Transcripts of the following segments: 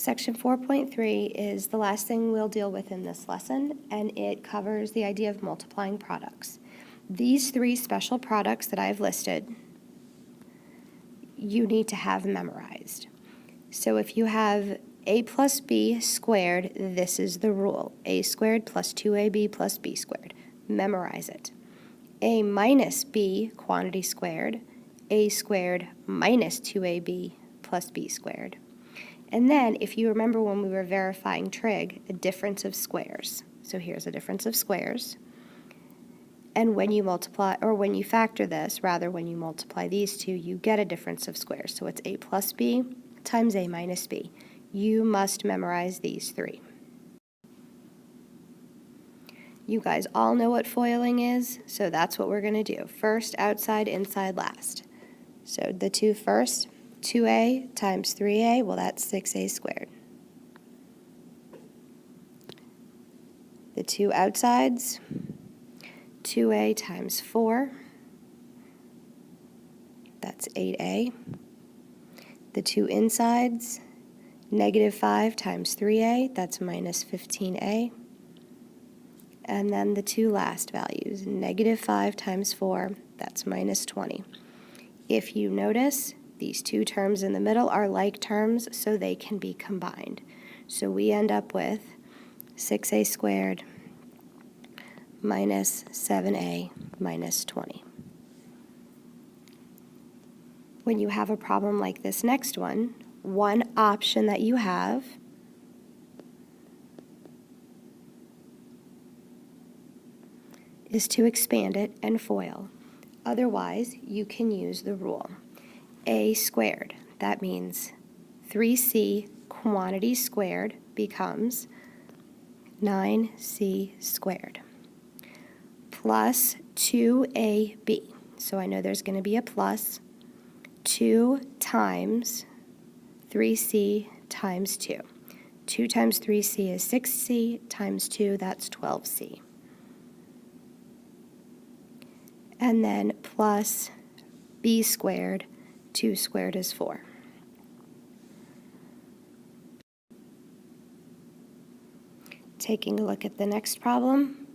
Section 4.3 is the last thing we'll deal with in this lesson, and it covers the idea of multiplying products. These three special products that I've listed, you need to have memorized. So if you have a plus b squared, this is the rule. A squared plus 2ab plus b squared. Memorize it. A minus b quantity squared, a squared minus 2ab plus b squared. And then, if you remember when we were verifying trig, a difference of squares. So here's a difference of squares. And when you multiply, or when you factor this, rather when you multiply these two, you get a difference of squares. So it's a plus b times a minus b. You must memorize these three. You guys all know what foiling is, so that's what we're going to do. First, outside, inside, last. So the two first, 2a times 3a, well, that's 6a squared. The two outsides, 2a times 4, that's 8a. The two insides, negative 5 times 3a, that's minus 15a. And then the two last values, negative 5 times 4, that's minus 20. If you notice, these two terms in the middle are like terms, so they can be combined. So we end up with 6a squared minus 7a minus 20. When you have a problem like this next one option that you have is to expand it and FOIL. Otherwise, you can use the rule. A squared, that means 3c quantity squared becomes 9c squared plus 2ab. So I know there's going to be a plus 2 times 3c times 2. 2 times 3c is 6c times 2, that's 12c. And then plus b squared, 2 squared is 4. Taking a look at the next problem,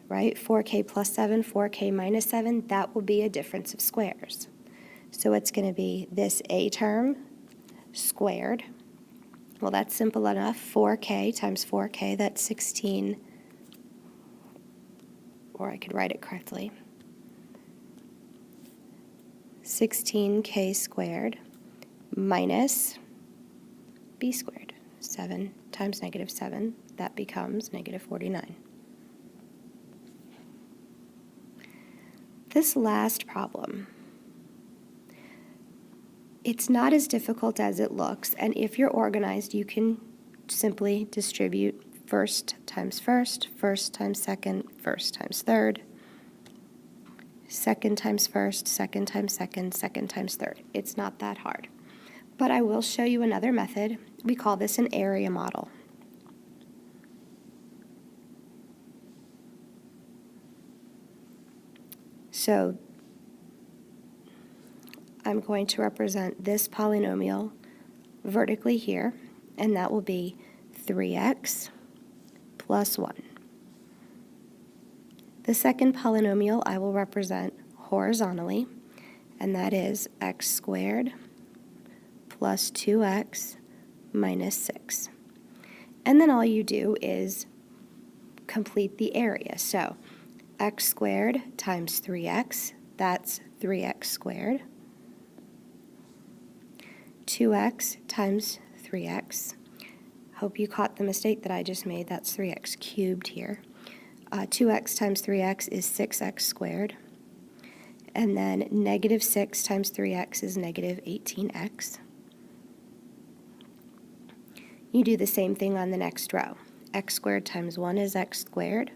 right, 4k plus 7, 4k minus 7, that will be a difference of squares. So it's going to be this a term squared. Well, that's simple enough. 4k times 4k, that's 16, or I could write it correctly. 16k squared minus b squared. 7 times negative 7, that becomes negative 49. This last problem, it's not as difficult as it looks, and if you're organized, you can simply distribute first times first, first times second, first times third, second times first, second times second, second times third. It's not that hard. But I will show you another method. We call this an area model. So I'm going to represent this polynomial vertically here, and that will be 3x plus 1. The second polynomial I will represent horizontally, and that is x squared plus 2x minus 6. And then all you do is complete the area. So x squared times 3x, that's 3x squared. 2x times 3x. Hope you caught the mistake that I just made. That's 3x cubed here. 2x times 3x is 6x squared. And then negative 6 times 3x is negative 18x. You do the same thing on the next row. X squared times 1 is x squared.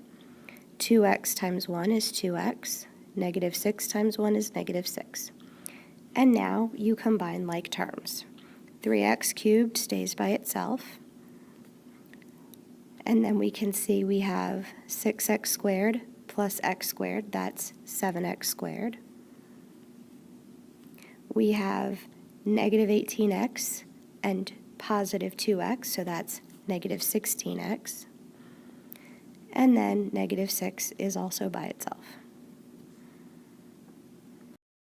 2x times 1 is 2x. Negative 6 times 1 is negative 6. And now you combine like terms. 3x cubed stays by itself. And then we can see we have 6x squared plus x squared, that's 7x squared. We have negative 18x and positive 2x, so that's negative 16x. And then negative 6 is also by itself.